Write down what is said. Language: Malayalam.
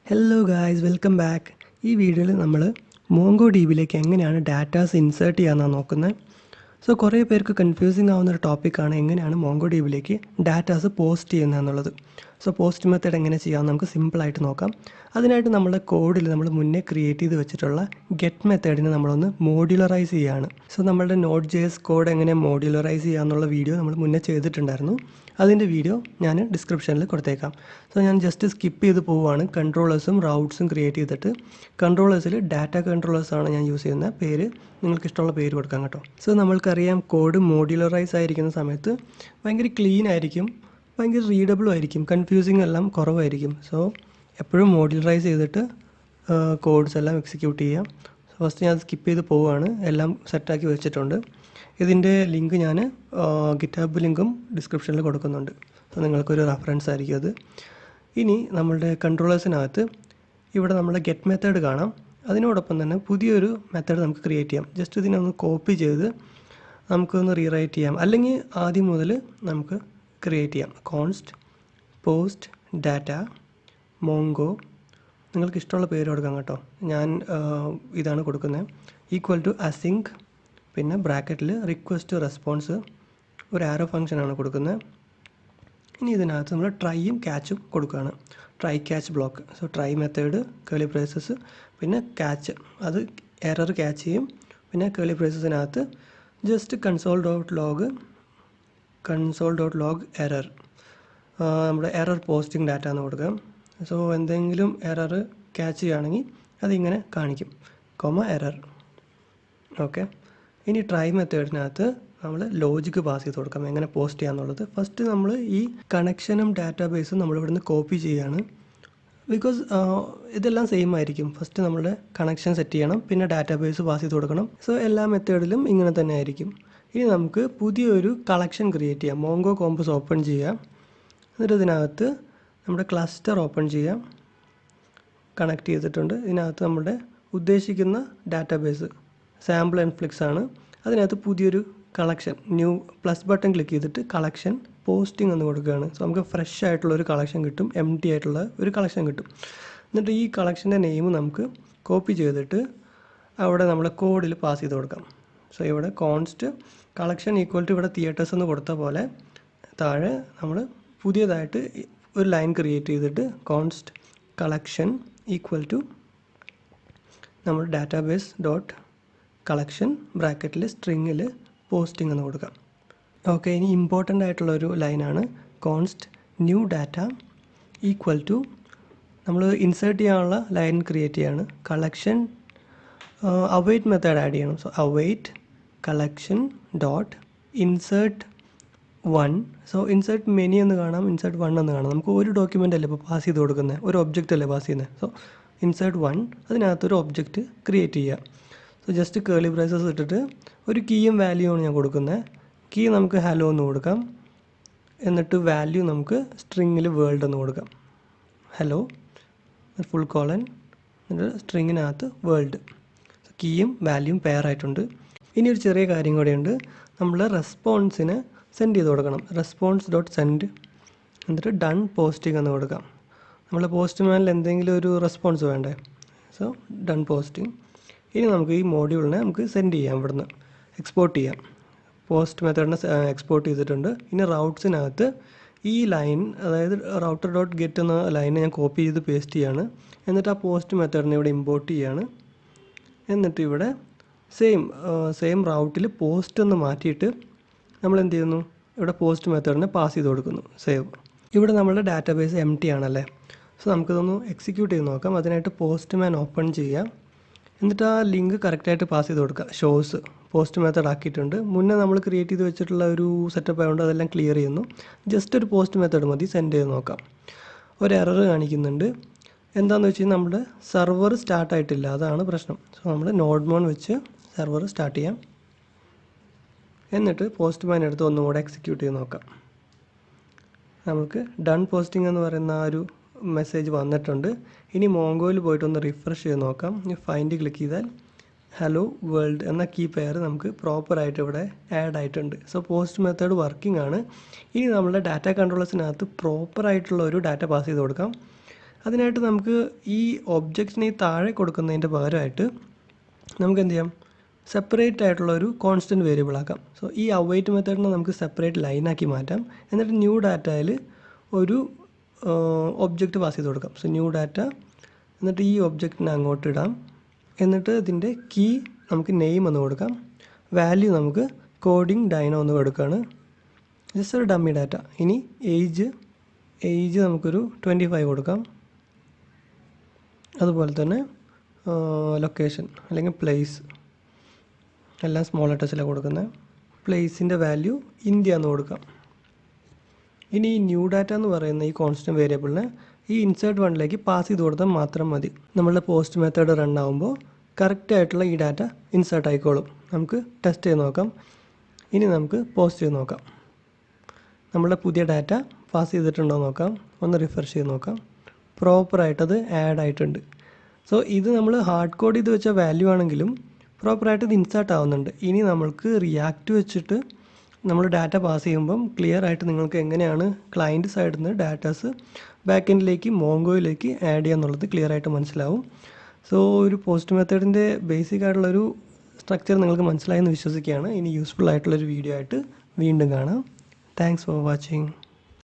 Hello guys, welcome back. ഈ വീഡിയോയിൽ നമ്മൾ മോങ്കോഡിബിയിലേക്ക് എങ്ങനെയാണ് ഡാറ്റാസ് ഇൻസേർട്ട് ചെയ്യാമെന്നാണ് നോക്കുന്നത്. സോ കുറേ പേർക്ക് കൺഫ്യൂസിങ് ആവുന്ന ഒരു ടോപ്പിക്കാണ് എങ്ങനെയാണ് മോങ്കോഡിബിയിലേക്ക് ഡാറ്റാസ് പോസ്റ്റ് ചെയ്യുന്നത് എന്നുള്ളത്. സോ പോസ്റ്റ് മെത്തേഡ് എങ്ങനെ ചെയ്യാമെന്ന് നമുക്ക് സിമ്പിളായിട്ട് നോക്കാം. അതിനായിട്ട് നമ്മുടെ കോഡിൽ നമ്മൾ മുന്നേ ക്രിയേറ്റ് ചെയ്ത് വെച്ചിട്ടുള്ള ഗെറ്റ് മെത്തേഡിനെ നമ്മളൊന്ന് മോഡ്യുലറൈസ് ചെയ്യുകയാണ്. സോ നമ്മളുടെ Node.js കോഡ് എങ്ങനെ മോഡ്യുലറൈസ് ചെയ്യാമെന്നുള്ള വീഡിയോ നമ്മൾ മുന്നേ ചെയ്തിട്ടുണ്ടായിരുന്നു. അതിൻ്റെ വീഡിയോ ഞാൻ ഡിസ്ക്രിപ്ഷനിൽ കൊടുത്തേക്കാം. സോ ഞാൻ ജസ്റ്റ് സ്കിപ്പ് ചെയ്ത് പോവുകയാണ്. കൺട്രോളേഴ്സും റൗട്ട്സും ക്രിയേറ്റ് ചെയ്തിട്ട് കൺട്രോളേഴ്സിൽ ഡാറ്റ കൺട്രോളേഴ്സാണ് ഞാൻ യൂസ് ചെയ്യുന്ന പേര്. നിങ്ങൾക്ക് ഇഷ്ടമുള്ള പേര് കൊടുക്കാം കേട്ടോ. സോ നമ്മൾക്കറിയാം കോഡ് മോഡ്യുലറൈസ് ആയിരിക്കുന്ന സമയത്ത് ഭയങ്കര ക്ലീൻ ആയിരിക്കും, ഭയങ്കര റീഡബിളും ആയിരിക്കും, കൺഫ്യൂസിങ് എല്ലാം കുറവായിരിക്കും. സോ എപ്പോഴും മോഡ്യുലറൈസ് ചെയ്തിട്ട് കോഡ്സ് എല്ലാം എക്സിക്യൂട്ട് ചെയ്യാം. ഫസ്റ്റ് ഞാൻ സ്കിപ്പ് ചെയ്ത് പോവുകയാണ്. എല്ലാം സെറ്റാക്കി വെച്ചിട്ടുണ്ട്. ഇതിൻ്റെ ലിങ്ക് ഞാൻ ഗിറ്റ്ഹബ് ലിങ്കും ഡിസ്ക്രിപ്ഷനിൽ കൊടുക്കുന്നുണ്ട്. സോ നിങ്ങൾക്കൊരു റെഫറൻസ് ആയിരിക്കും അത്. ഇനി നമ്മളുടെ കൺട്രോളേഴ്സിനകത്ത് ഇവിടെ നമ്മുടെ ഗെറ്റ് മെത്തേഡ് കാണാം. അതിനോടൊപ്പം തന്നെ പുതിയൊരു മെത്തേഡ് നമുക്ക് ക്രിയേറ്റ് ചെയ്യാം. ജസ്റ്റ് ഇതിനെ ഒന്ന് കോപ്പി ചെയ്ത് നമുക്കൊന്ന് റീറൈറ്റ് ചെയ്യാം, അല്ലെങ്കിൽ ആദ്യം മുതൽ നമുക്ക് ക്രിയേറ്റ് ചെയ്യാം. കോൺസ്റ്റ് പോസ്റ്റ് ഡാറ്റ മോങ്കോ, നിങ്ങൾക്ക് ഇഷ്ടമുള്ള പേര് കൊടുക്കാം കേട്ടോ. ഞാൻ ഇതാണ് കൊടുക്കുന്നത്. ഈക്വൽ ടു അസിങ്ക്, പിന്നെ ബ്രാക്കറ്റിൽ റിക്വസ്റ്റ് റെസ്പോൺസ്, ഒരു ആരോ ഫംഗ്ഷനാണ് കൊടുക്കുന്നത്. ഇനി ഇതിനകത്ത് നമ്മൾ ട്രൈയും ക്യാച്ചും കൊടുക്കുകയാണ്. Try catch block. So try method curly braces, പിന്നെ ക്യാച്ച്, അത് എറർ ക്യാച്ച് ചെയ്യും. പിന്നെ കേളി ബ്രേസസിനകത്ത് just console dot log error, നമ്മുടെ എറർ പോസ്റ്റിംഗ് ഡാറ്റ എന്ന് കൊടുക്കാം. സോ എന്തെങ്കിലും എറർ ക്യാച്ച് ചെയ്യുകയാണെങ്കിൽ അതിങ്ങനെ കാണിക്കും, എറർ. ഓക്കെ. ഇനി ട്രൈ മെത്തേഡിനകത്ത് നമ്മൾ ലോജിക്ക് പാസ് ചെയ്ത് കൊടുക്കാം, എങ്ങനെ പോസ്റ്റ് ചെയ്യാന്നുള്ളത്. ഫസ്റ്റ് നമ്മൾ ഈ കണക്ഷനും ഡാറ്റാബേസും നമ്മൾ ഇവിടുന്ന് കോപ്പി ചെയ്യുകയാണ്. ബിക്കോസ് ഇതെല്ലാം സെയിം ആയിരിക്കും. ഫസ്റ്റ് നമ്മളുടെ കണക്ഷൻ സെറ്റ് ചെയ്യണം, പിന്നെ ഡാറ്റാബേസ് പാസ് ചെയ്ത് കൊടുക്കണം. സോ എല്ലാ മെത്തേഡിലും ഇങ്ങനെ തന്നെ ആയിരിക്കും. ഇനി നമുക്ക് പുതിയൊരു കളക്ഷൻ ക്രിയേറ്റ് ചെയ്യാം. മോങ്കോ കോമ്പസ് ഓപ്പൺ ചെയ്യാം. എന്നിട്ട് ഇതിനകത്ത് നമ്മുടെ ക്ലസ്റ്റർ ഓപ്പൺ ചെയ്യാം. കണക്ട് ചെയ്തിട്ടുണ്ട്. ഇതിനകത്ത് നമ്മുടെ ഉദ്ദേശിക്കുന്ന ഡാറ്റാബേസ് സാമ്പിൾ ആൻഡ് ഫ്ലിക്സ് ആണ്. അതിനകത്ത് പുതിയൊരു collection, nu plus button click ചെയ്തിട്ട് കളക്ഷൻ പോസ്റ്റിംഗ് എന്ന് കൊടുക്കുകയാണ്. സോ നമുക്ക് ഫ്രഷ് ആയിട്ടുള്ള ഒരു കളക്ഷൻ കിട്ടും, എംപ്റ്റി ആയിട്ടുള്ള ഒരു കളക്ഷൻ കിട്ടും. എന്നിട്ട് ഈ കളക്ഷൻ്റെ നെയിം നമുക്ക് കോപ്പി ചെയ്തിട്ട് അവിടെ നമ്മളെ കോഡിൽ പാസ് ചെയ്ത് കൊടുക്കാം. സോ ഇവിടെ കോൺസ്റ്റ് കളക്ഷൻ ഈക്വൽ ടു ഇവിടെ തിയേറ്റേഴ്സ് എന്ന് കൊടുത്ത പോലെ താഴെ നമ്മൾ പുതിയതായിട്ട് ഒരു ലൈൻ ക്രിയേറ്റ് ചെയ്തിട്ട് കോൺസ്റ്റ് കളക്ഷൻ ഈക്വൽ ടു നമ്മൾ ഡാറ്റാബേസ് ഡോട്ട് കളക്ഷൻ ബ്രാക്കറ്റിൽ സ്ട്രിങ്ങിൽ പോസ്റ്റിംഗ് എന്ന് കൊടുക്കാം. ഓക്കെ. ഇനി ഇമ്പോർട്ടൻ്റ് ആയിട്ടുള്ളൊരു ലൈനാണ് const new data equal to, നമ്മൾ ഇൻസേർട്ട് ചെയ്യാനുള്ള ലൈൻ ക്രിയേറ്റ് ചെയ്യാണ്. കളക്ഷൻ അവൈറ്റ് മെത്തേഡ് ആഡ് ചെയ്യണം. So await collection dot insert 1. So insert many എന്ന് കാണാം, ഇൻസേർട്ട് 1 എന്ന് കാണാം. നമുക്ക് ഒരു ഡോക്യുമെൻ്റ് അല്ലേ ഇപ്പോൾ പാസ് ചെയ്ത് കൊടുക്കുന്നത്, ഒരു ഒബ്ജക്റ്റ് അല്ലേ പാസ് ചെയ്യുന്നത്. സോ ഇൻസേർട്ട് 1, അതിനകത്തൊരു ഒബ്ജക്റ്റ് ക്രിയേറ്റ് ചെയ്യുക. സോ ജസ്റ്റ് കേളി ബ്രേസസ് ഇട്ടിട്ട് ഒരു കീയും വാല്യൂമാണ് ഞാൻ കൊടുക്കുന്നത്. കീ നമുക്ക് ഹലോ എന്ന് കൊടുക്കാം. എന്നിട്ട് വാല്യൂ നമുക്ക് സ്ട്രിങ്ങിൽ വേൾഡ് എന്ന് കൊടുക്കാം. ഹലോ ഫുൾ കോളൻ, എന്നിട്ട് സ്ട്രിങ്ങിനകത്ത് വേൾഡ്. കീയും വാല്യൂയും പെയർ ആയിട്ടുണ്ട്. ഇനി ഒരു ചെറിയ കാര്യം കൂടെയുണ്ട്. നമ്മൾ റെസ്പോൺസിന് സെൻഡ് ചെയ്ത് കൊടുക്കണം. റെസ്പോൺസ് ഡോട്ട് സെൻഡ്, എന്നിട്ട് ഡൺ പോസ്റ്റിംഗ് എന്ന് കൊടുക്കാം. നമ്മൾ പോസ്റ്റ്മാനിൽ എന്തെങ്കിലും ഒരു റെസ്പോൺസ് വേണ്ടേ. So done posting. ഇനി നമുക്ക് ഈ മോഡ്യൂളിനെ നമുക്ക് സെൻഡ് ചെയ്യാം, ഇവിടുന്ന് എക്സ്പോർട്ട് ചെയ്യാം. പോസ്റ്റ് മെത്തേഡിനെ എക്സ്പോർട്ട് ചെയ്തിട്ടുണ്ട്. ഇനി റൗട്ട്സിനകത്ത് ഈ ലൈൻ, അതായത് റൗട്ടർ ഡോട്ട് ഗെറ്റ് എന്ന ലൈനെ ഞാൻ കോപ്പി ചെയ്ത് പേസ്റ്റ് ചെയ്യാണ്. എന്നിട്ട് ആ പോസ്റ്റ് മെത്തേഡിനെ ഇവിടെ ഇമ്പോർട്ട് ചെയ്യാണ്. എന്നിട്ട് ഇവിടെ സെയിം റൗട്ടിൽ പോസ്റ്റ് എന്ന് മാറ്റിയിട്ട് നമ്മൾ എന്ത് ചെയ്യുന്നു, ഇവിടെ പോസ്റ്റ് മെത്തേഡിനെ പാസ് ചെയ്ത് കൊടുക്കുന്നു. സേവ്. ഇവിടെ നമ്മുടെ ഡാറ്റാബേസ് എംപ്റ്റി ആണല്ലേ. സോ നമുക്കിതൊന്ന് എക്സിക്യൂട്ട് ചെയ്ത് നോക്കാം. അതിനായിട്ട് പോസ്റ്റ്മാൻ ഓപ്പൺ ചെയ്യാം. എന്നിട്ട് ആ ലിങ്ക് കറക്റ്റായിട്ട് പാസ് ചെയ്ത് കൊടുക്കുക. ഷോസ് പോസ്റ്റ് മെത്തേഡ് ആക്കിയിട്ടുണ്ട്. മുന്നേ നമ്മൾ ക്രിയേറ്റ് ചെയ്ത് വെച്ചിട്ടുള്ള ഒരു സെറ്റപ്പ് ആയതുകൊണ്ട് അതെല്ലാം ക്ലിയർ ചെയ്യുന്നു. ജസ്റ്റ് ഒരു പോസ്റ്റ് മെത്തേഡ് മതി. സെൻഡ് ചെയ്ത് നോക്കാം. ഒരു എറർ കാണിക്കുന്നുണ്ട്. എന്താണെന്ന് വെച്ച് കഴിഞ്ഞാൽ നമ്മുടെ സെർവർ സ്റ്റാർട്ടായിട്ടില്ല, അതാണ് പ്രശ്നം. സോ നമ്മൾ നോഡ്മോൺ വെച്ച് സെർവർ സ്റ്റാർട്ട് ചെയ്യാം. എന്നിട്ട് പോസ്റ്റ്മാൻ എടുത്ത് ഒന്നുകൂടെ എക്സിക്യൂട്ട് ചെയ്ത് നോക്കാം. നമുക്ക് ഡൺ പോസ്റ്റിംഗ് എന്ന് പറയുന്ന ആ ഒരു മെസ്സേജ് വന്നിട്ടുണ്ട്. ഇനി മോങ്കോയിൽ പോയിട്ടൊന്ന് റിഫ്രഷ് ചെയ്ത് നോക്കാം. ഫൈൻഡ് ക്ലിക്ക് ചെയ്താൽ ഹലോ വേൾഡ് എന്ന കീ പെയർ നമുക്ക് പ്രോപ്പറായിട്ട് ഇവിടെ ആഡ് ആയിട്ടുണ്ട്. സോ പോസ്റ്റ് മെത്തേഡ് വർക്കിംഗ് ആണ്. ഇനി നമ്മുടെ ഡാറ്റ കൺട്രോളേഴ്സിനകത്ത് പ്രോപ്പറായിട്ടുള്ള ഒരു ഡാറ്റ പാസ് ചെയ്ത് കൊടുക്കാം. അതിനായിട്ട് നമുക്ക് ഈ ഒബ്ജക്റ്റിനെ താഴെ കൊടുക്കുന്നതിൻ്റെ പകരമായിട്ട് നമുക്ക് എന്ത് ചെയ്യാം, സെപ്പറേറ്റ് ആയിട്ടുള്ള ഒരു കോൺസ്റ്റൻറ്റ് വേരിയബിൾ ആക്കാം. സോ ഈ അവൈറ്റ് മെത്തേഡിനെ നമുക്ക് സെപ്പറേറ്റ് ലൈനാക്കി മാറ്റാം. എന്നിട്ട് ന്യൂ ഡാറ്റയിൽ ഒരു ഒബ്ജക്റ്റ് പാസ് ചെയ്ത് കൊടുക്കാം. സോ ന്യൂ ഡാറ്റ, എന്നിട്ട് ഈ ഒബ്ജക്റ്റിനെ അങ്ങോട്ട് ഇടാം. എന്നിട്ട് ഇതിൻ്റെ കീ നമുക്ക് നെയിം എന്ന് കൊടുക്കാം. വാല്യൂ നമുക്ക് കോഡിംഗ് ഡൈനോ എന്ന് കൊടുക്കുകയാണ്. ജസ്റ്റ് ഒരു ഡമ്മി ഡാറ്റ. ഇനി ഏജ് നമുക്കൊരു 25 കൊടുക്കാം. അതുപോലെ തന്നെ ലൊക്കേഷൻ അല്ലെങ്കിൽ പ്ലേസ് എല്ലാം സ്മോൾ ലെറ്റേഴ്സിലാണ് കൊടുക്കുന്നത്. പ്ലേസിൻ്റെ വാല്യൂ ഇന്ത്യ എന്ന് കൊടുക്കാം. ഇനി ഈ ന്യൂ ഡാറ്റ എന്ന് പറയുന്ന ഈ കോൺസ്റ്റൻറ്റ് വേരിയബിളിനെ ഈ ഇൻസേർട്ട് വണ്ണിലേക്ക് പാസ് ചെയ്ത് കൊടുത്താൽ മാത്രം മതി. നമ്മളുടെ പോസ്റ്റ് മെത്തേഡ് റൺ ആകുമ്പോൾ കറക്റ്റായിട്ടുള്ള ഈ ഡാറ്റ ഇൻസേർട്ട് ആയിക്കോളും. നമുക്ക് ടെസ്റ്റ് ചെയ്ത് നോക്കാം. ഇനി നമുക്ക് പോസ്റ്റ് ചെയ്ത് നോക്കാം. നമ്മളുടെ പുതിയ ഡാറ്റ പാസ് ചെയ്തിട്ടുണ്ടോ നോക്കാം. ഒന്ന് റിഫ്രഷ് ചെയ്ത് നോക്കാം. പ്രോപ്പറായിട്ടത് ആഡ് ആയിട്ടുണ്ട്. സോ ഇത് നമ്മൾ ഹാർഡ് കോഡ് ചെയ്ത് വെച്ച വാല്യൂ ആണെങ്കിലും പ്രോപ്പറായിട്ട് ഇത് ഇൻസേർട്ട് ആവുന്നുണ്ട്. ഇനി നമ്മൾക്ക് റിയാക്റ്റ് വെച്ചിട്ട് നമ്മൾ ഡാറ്റ പാസ് ചെയ്യുമ്പം ക്ലിയർ ആയിട്ട് നിങ്ങൾക്ക് എങ്ങനെയാണ് ക്ലയൻറ്റ് സൈഡിൽ നിന്ന് ഡാറ്റാസ് ബാക്ക് എൻഡിലേക്ക് മോങ്കോയിലേക്ക് ആഡ് ചെയ്യുക എന്നുള്ളത് ക്ലിയർ ആയിട്ട് മനസ്സിലാവും. സോ ഒരു പോസ്റ്റ് മെത്തേഡിൻ്റെ ബേസിക് ആയിട്ടുള്ളൊരു സ്ട്രക്ചർ നിങ്ങൾക്ക് മനസ്സിലായെന്ന് വിശ്വസിക്കുകയാണ്. ഇനി യൂസ്ഫുൾ ആയിട്ടുള്ളൊരു വീഡിയോ ആയിട്ട് വീണ്ടും കാണാം. Thanks for watching.